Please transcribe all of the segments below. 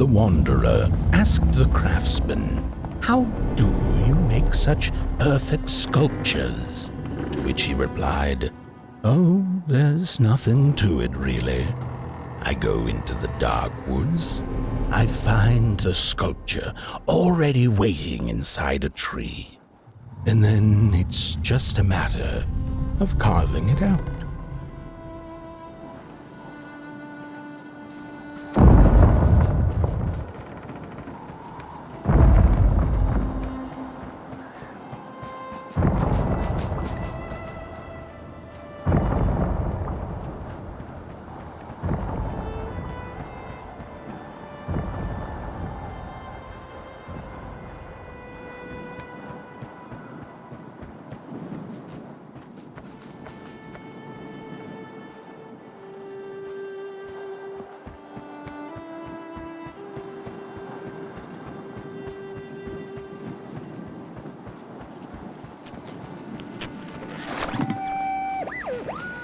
The wanderer asked the craftsman, "How do you make such perfect sculptures?" To which he replied, "Oh, there's nothing to it really. I go into the dark woods. I find the sculpture already waiting inside a tree. And then it's just a matter of carving it out."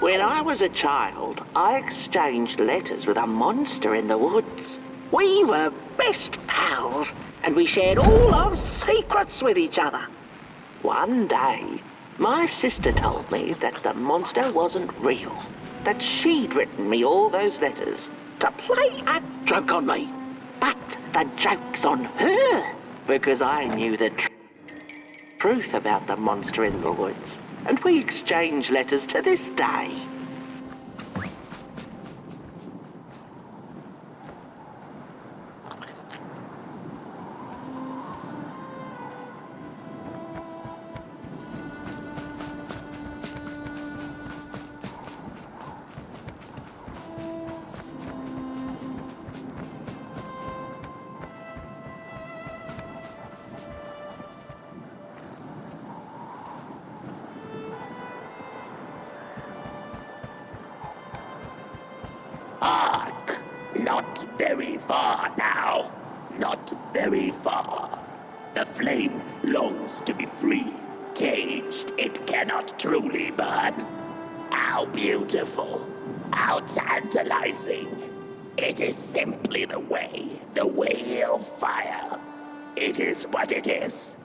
When I was a child, I exchanged letters with a monster in the woods. We were best pals, and we shared all our secrets with each other. One day, my sister told me that the monster wasn't real, that she'd written me all those letters to play a joke on me. But the joke's on her, because I knew the truth about the monster in the woods. And we exchange letters to this day. Hark! Not very far now. Not very far. The flame longs to be free. Caged, it cannot truly burn. How beautiful. How tantalizing. It is simply the way of fire. It is what it is.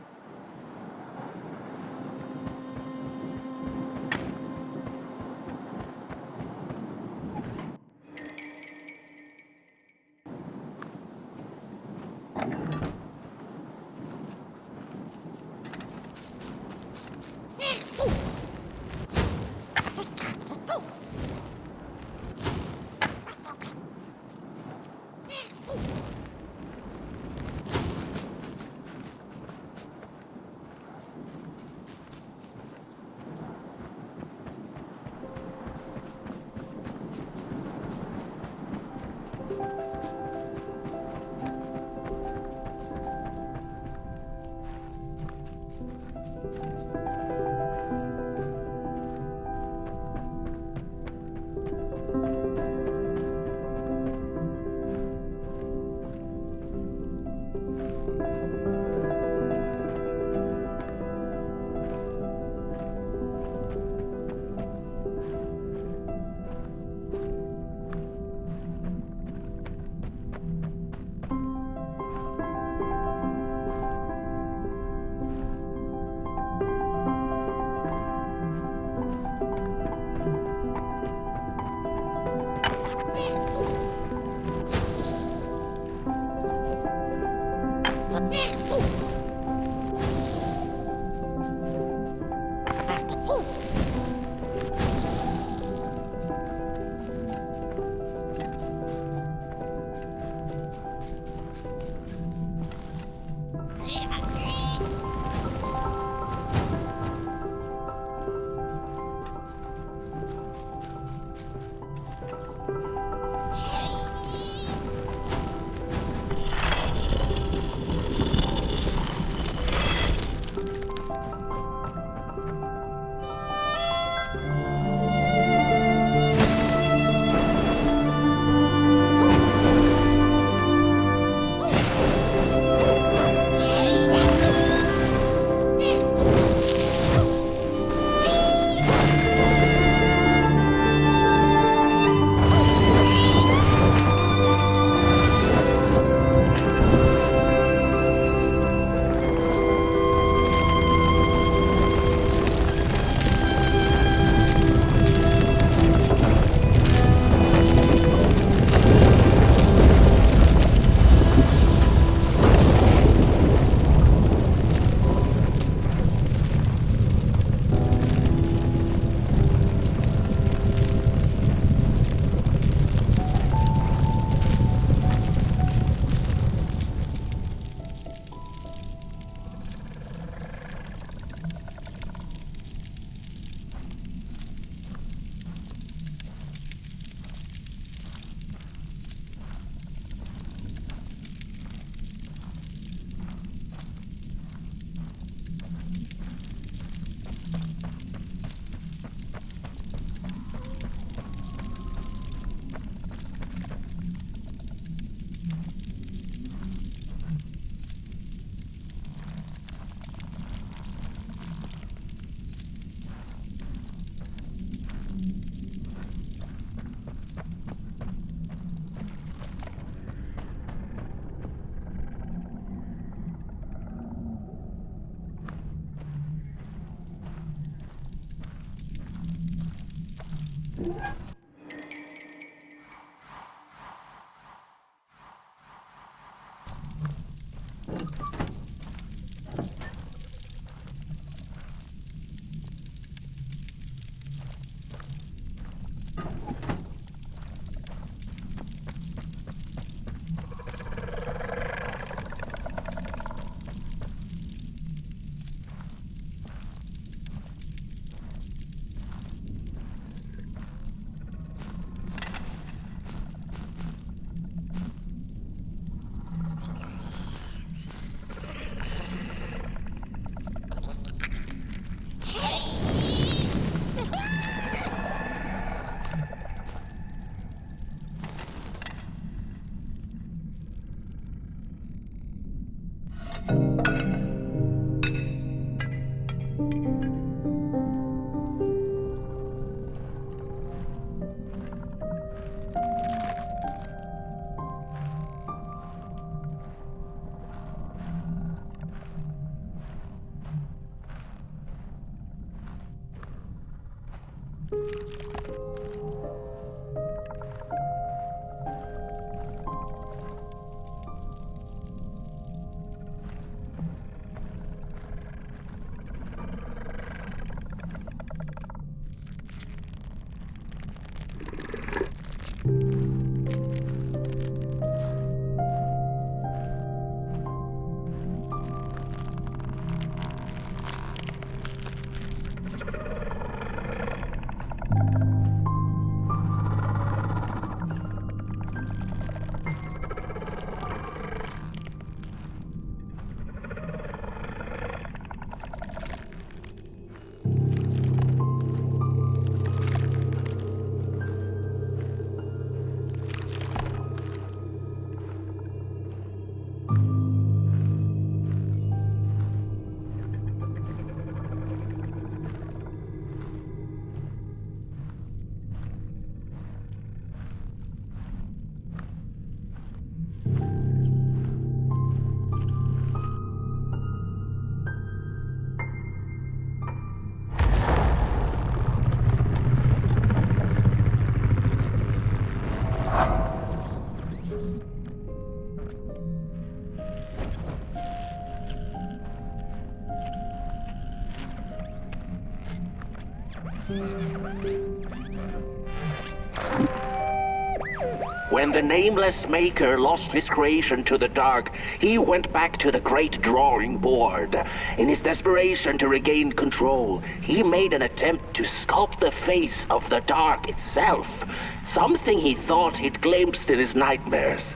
When the nameless maker lost his creation to the dark, he went back to the great drawing board. In his desperation to regain control, he made an attempt to sculpt the face of the dark itself, something he thought he'd glimpsed in his nightmares.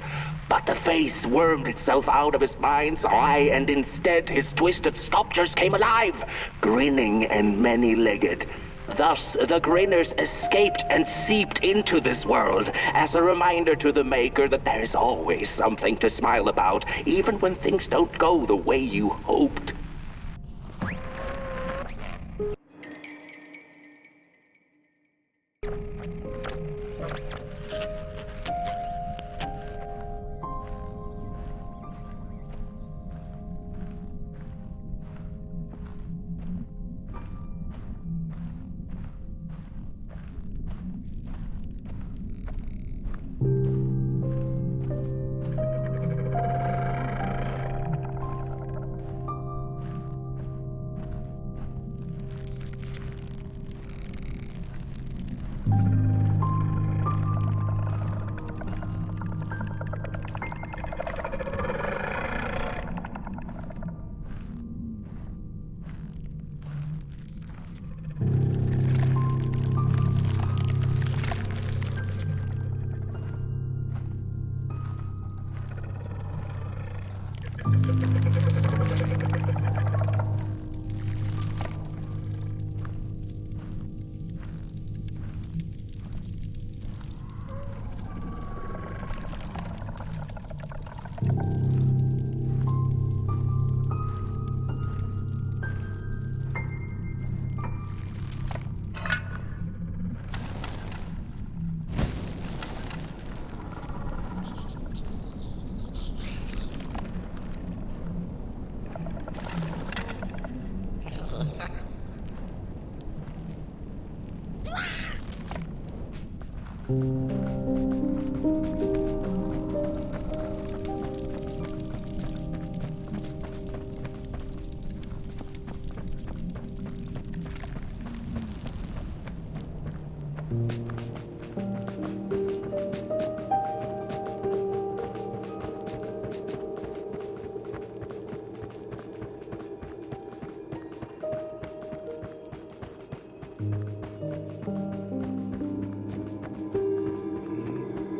But the face wormed itself out of his mind's eye, and instead his twisted sculptures came alive, grinning and many-legged. Thus, the grinners escaped and seeped into this world as a reminder to the Maker that there's always something to smile about, even when things don't go the way you hoped.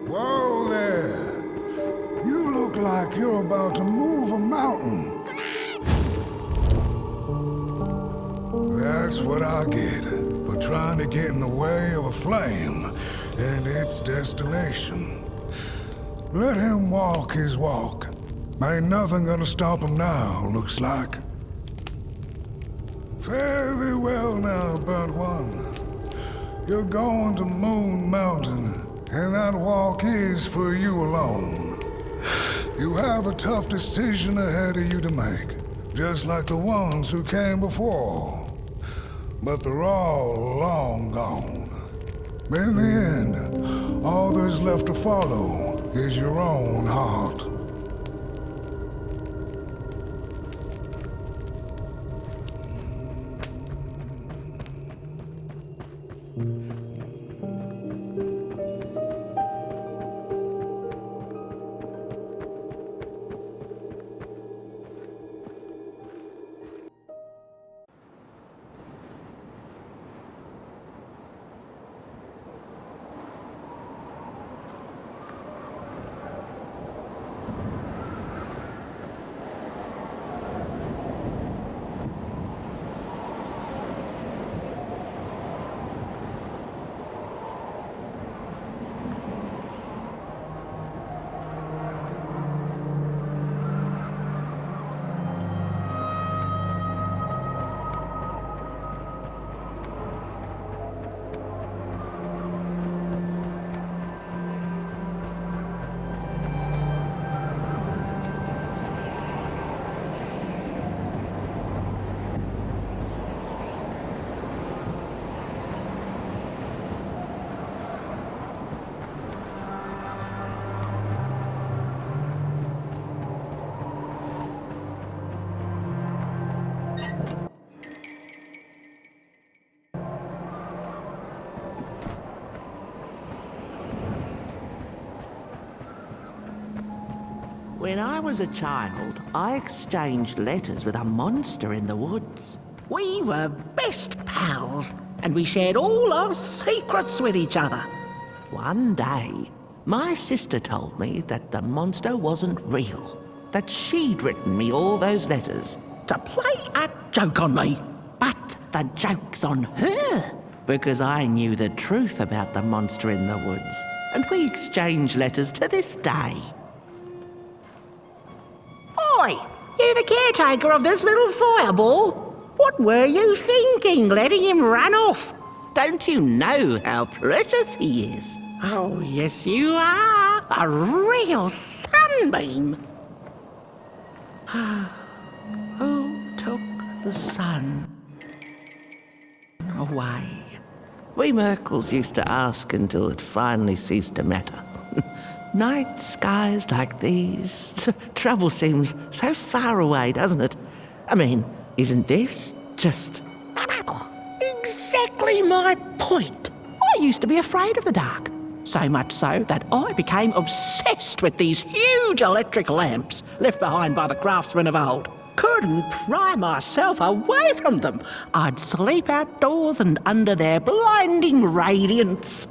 Whoa there! You look like you're about to move a mountain. That's what I get for trying to get in the way of a flame and its destination. Let him walk his walk. Ain't nothing gonna stop him now, looks like. Fare thee well now, burnt one. You're going to Moon Mountain, and that walk is for you alone. You have a tough decision ahead of you to make, just like the ones who came before. But they're all long gone. In the end, all there's left to follow is your own heart. When I was a child, I exchanged letters with a monster in the woods. We were best pals, and we shared all our secrets with each other. One day, my sister told me that the monster wasn't real, that she'd written me all those letters to play a joke on me. But the joke's on her, because I knew the truth about the monster in the woods, and we exchange letters to this day. Oi, you the caretaker of this little fireball? What were you thinking, letting him run off? Don't you know how precious he is? Oh, yes you are. A real sunbeam. Who took the sun away? We Merkles used to ask until it finally ceased to matter. Night skies like these, trouble seems so far away, doesn't it? I mean, isn't this just exactly my point? I used to be afraid of the dark, so much so that I became obsessed with these huge electric lamps left behind by the craftsmen of old. Couldn't pry myself away from them. I'd sleep outdoors and under their blinding radiance.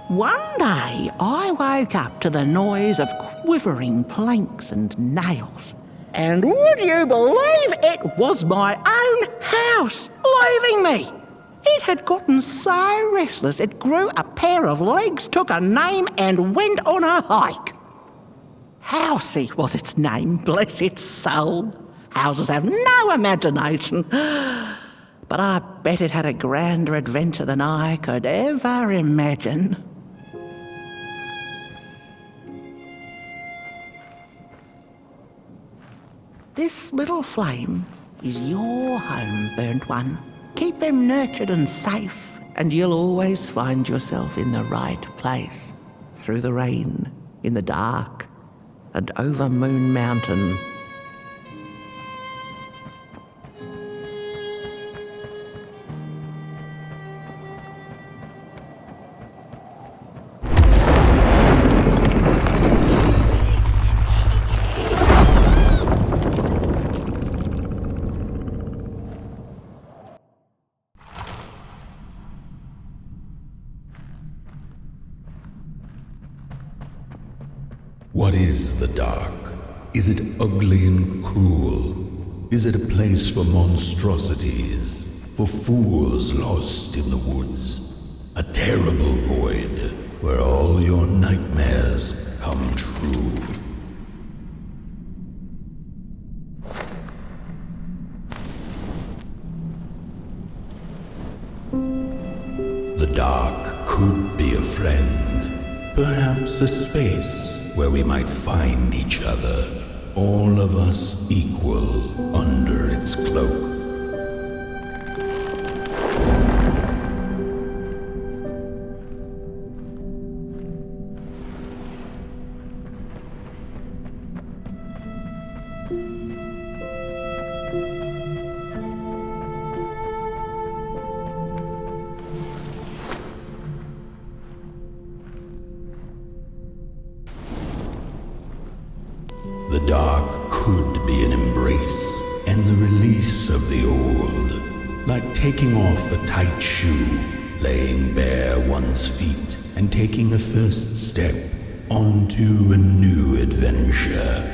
One day, I woke up to the noise of quivering planks and nails. And would you believe it was my own house leaving me? It had gotten so restless it grew a pair of legs, took a name and went on a hike. Housey was its name, bless its soul. Houses have no imagination. But I bet it had a grander adventure than I could ever imagine. This little flame is your home, burnt one. Keep him nurtured and safe, and you'll always find yourself in the right place, through the rain, in the dark, and over Moon Mountain. What is the dark? Is it ugly and cruel? Is it a place for monstrosities, for fools lost in the woods? A terrible void where all your nightmares come true. The dark could be a friend, perhaps a space where we might find each other, all of us equal under its cloak. The dark could be an embrace and the release of the old, like taking off a tight shoe, laying bare one's feet, and taking a first step onto a new adventure.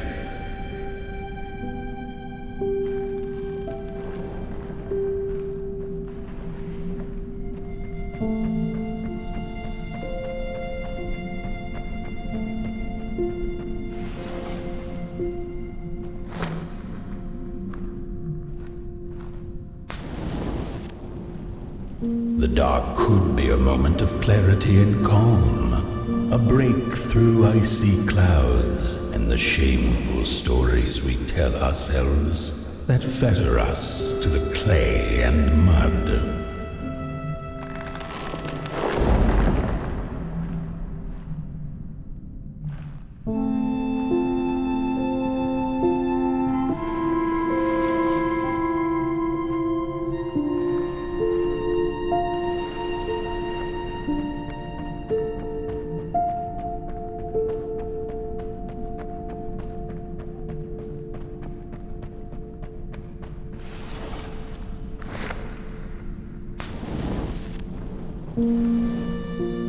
The dark could be a moment of clarity and calm, a break through icy clouds and the shameful stories we tell ourselves that fetter us to the clay and mud.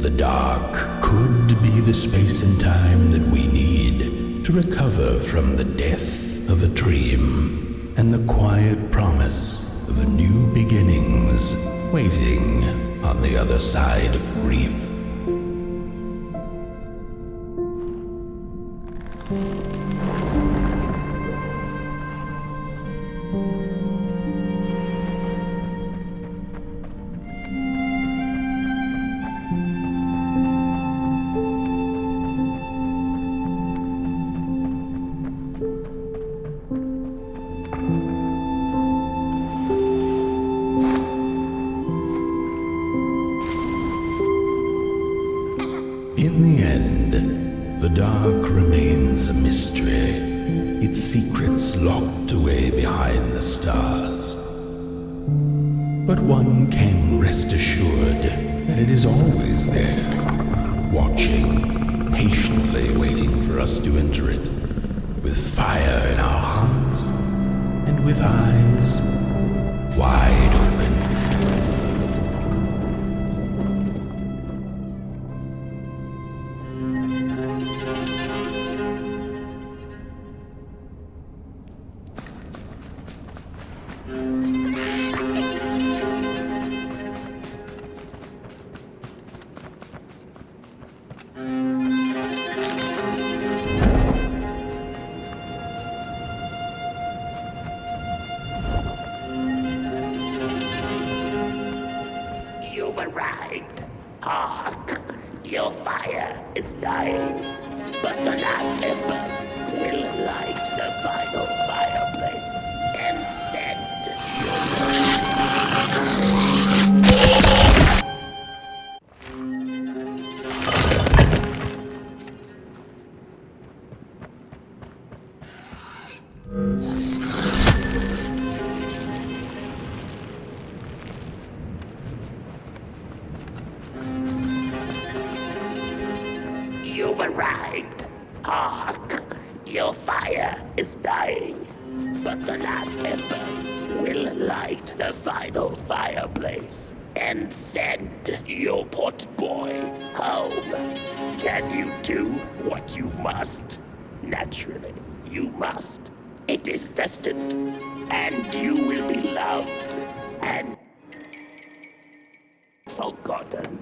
The dark could be the space and time that we need to recover from the death of a dream and the quiet promise of new beginnings waiting on the other side of grief. In the end, the dark remains a mystery, its secrets locked away behind the stars. But one can rest assured that it is always there, watching, patiently waiting for us to enter it, with fire in our hearts and with eyes wide open. You've arrived. Hark! Your fire is dying, but the last embers will light the final fireplace and send your you've arrived. Hark! Your fire is dying, but the last embers will light the final fireplace and send your potboy home. Can you do what you must? Naturally, you must. It is destined, and you will be loved and forgotten.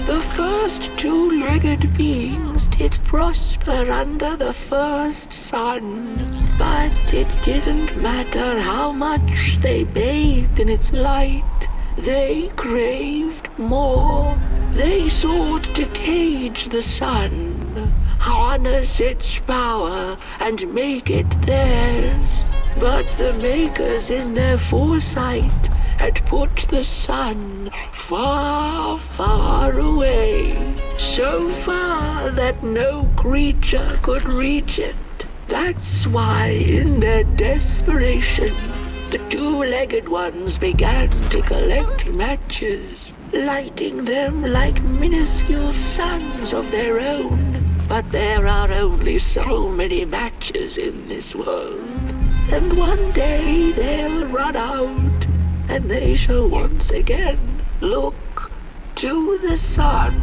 The first two-legged beings did prosper under the first sun, but it didn't matter how much they bathed in its light. They craved more. They sought to cage the sun, harness its power, and make it theirs. But the makers in their foresight had put the sun far, far away, so far that no creature could reach it. That's why, in their desperation, the two-legged ones began to collect matches, lighting them like minuscule suns of their own. But there are only so many matches in this world, and one day they'll run out, and they shall once again look to the sun.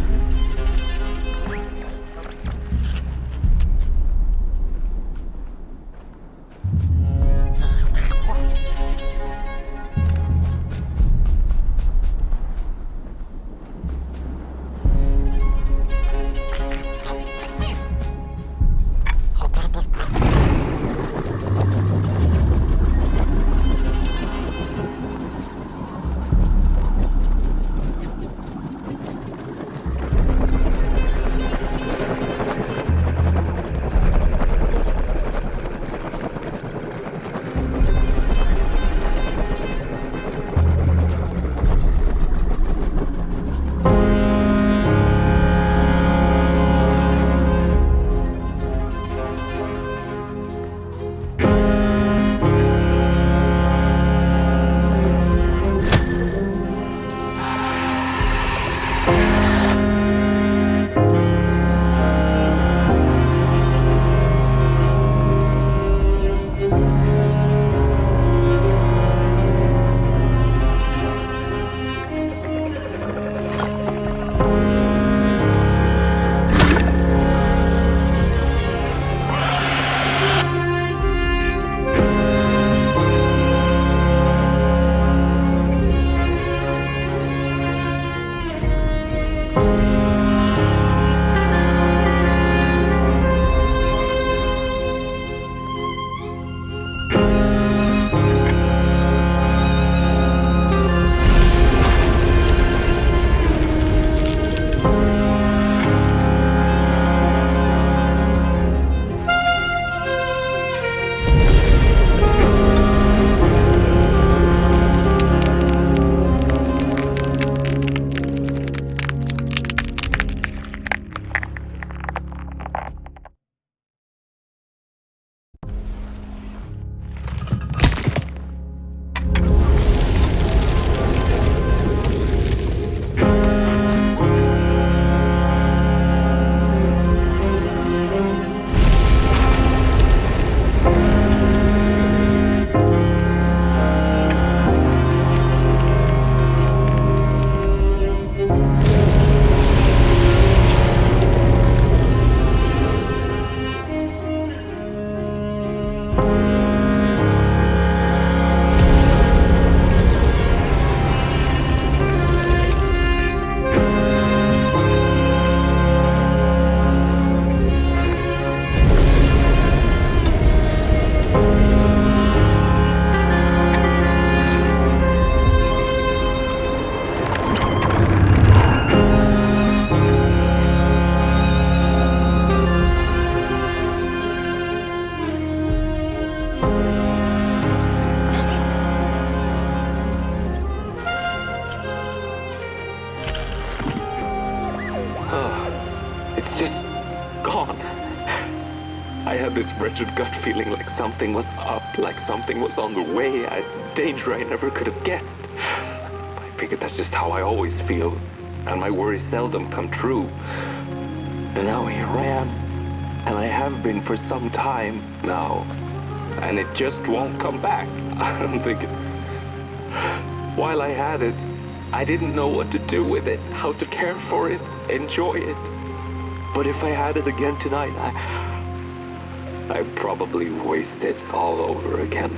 I had this wretched gut feeling like something was up, like something was on the way, a danger I never could have guessed. I figured that's just how I always feel, and my worries seldom come true. And now here I am, and I have been for some time now, and it just won't come back. I'm thinking, while I had it, I didn't know what to do with it, how to care for it, enjoy it. But if I had it again tonight, I'd probably waste it all over again.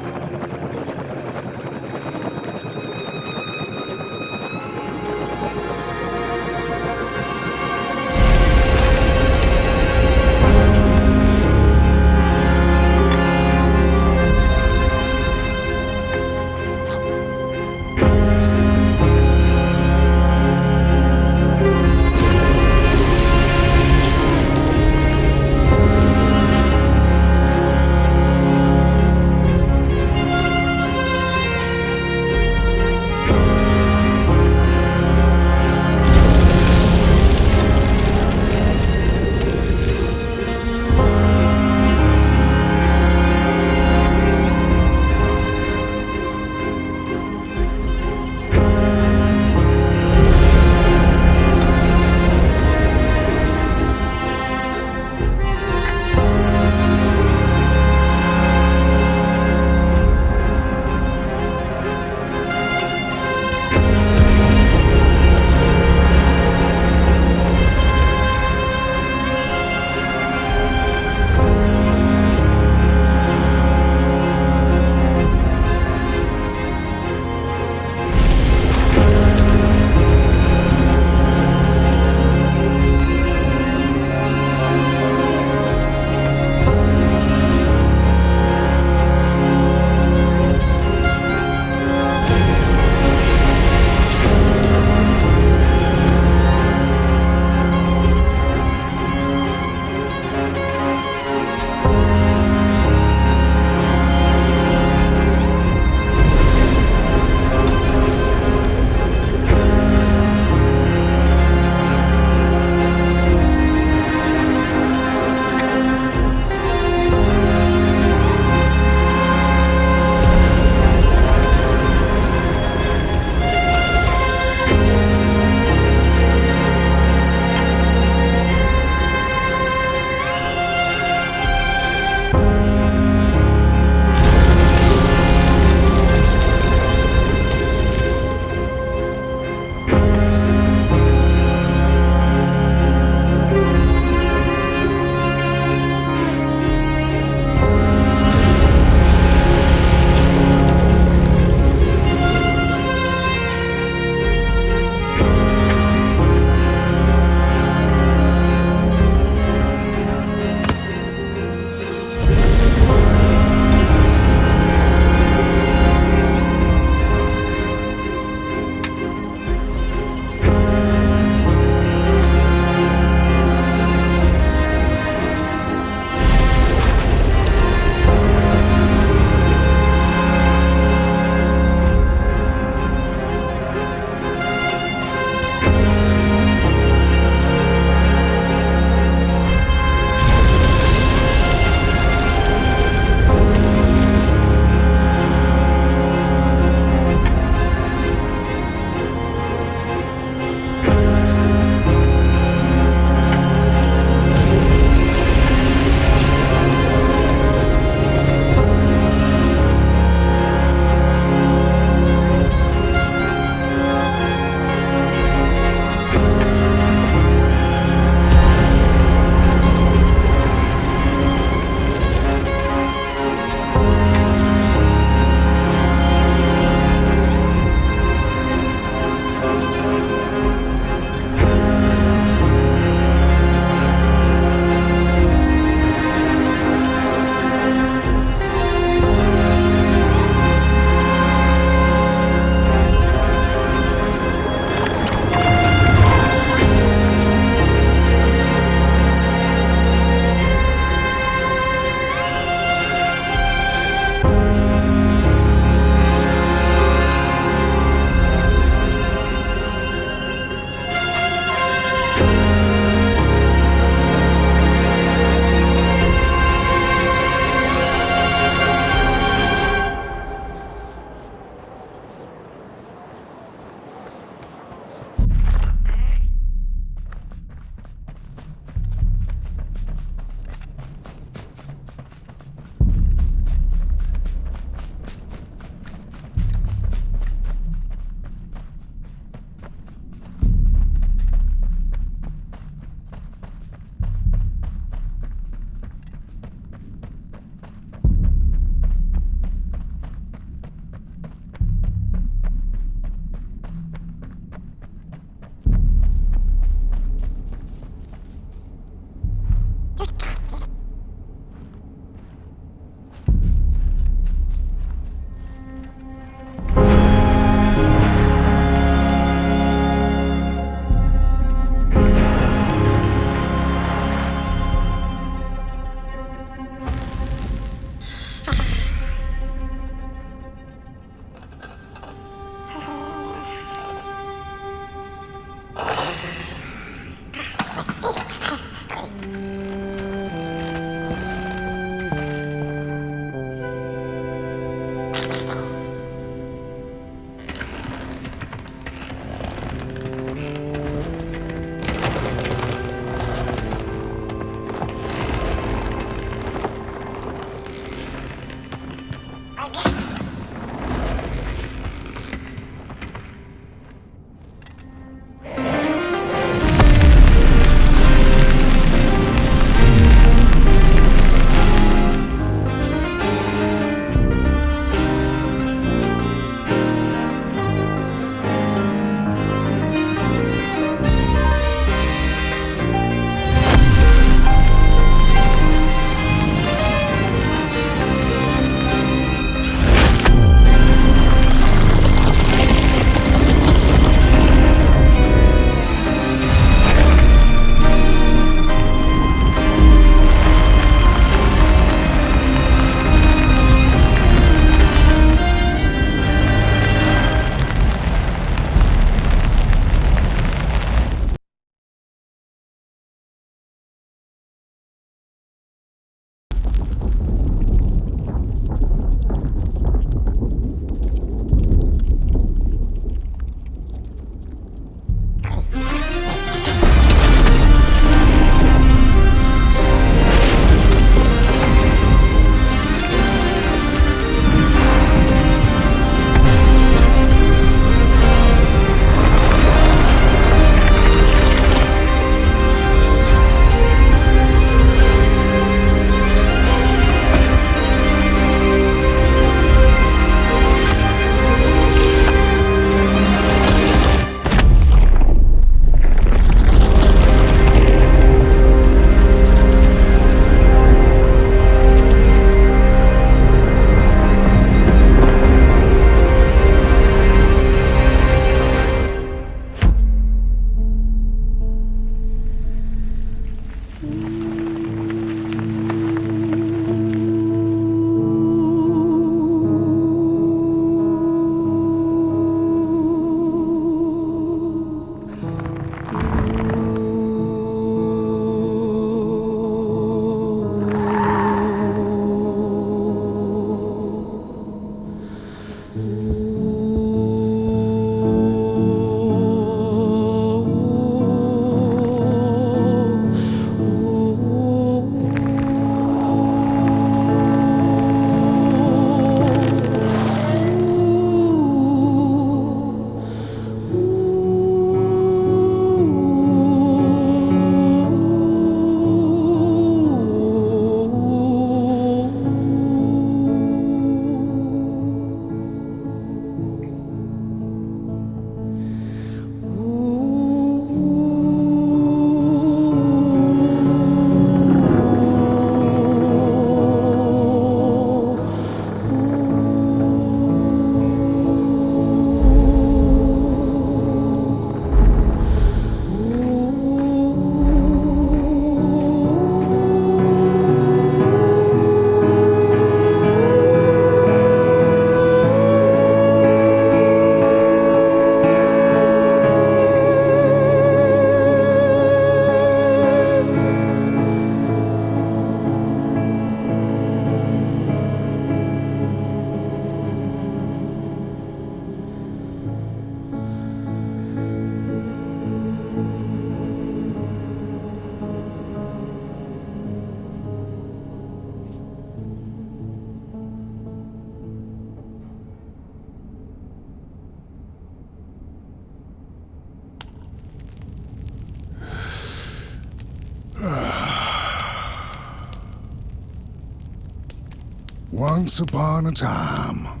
Once upon a time,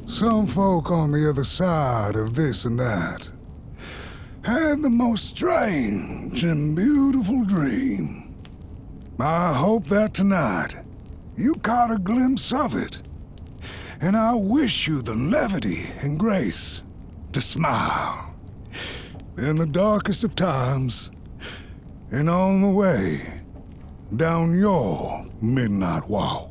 some folk on the other side of this and that had the most strange and beautiful dream. I hope that tonight you caught a glimpse of it, and I wish you the levity and grace to smile in the darkest of times and on the way down your midnight walk.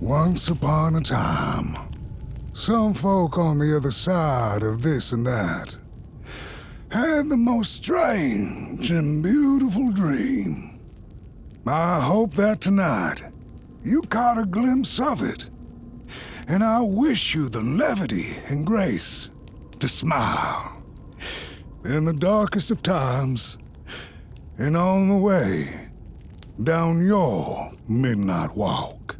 Once upon a time, some folk on the other side of this and that had the most strange and beautiful dream. I hope that tonight you caught a glimpse of it, and I wish you the levity and grace to smile in the darkest of times and on the way down your midnight walk.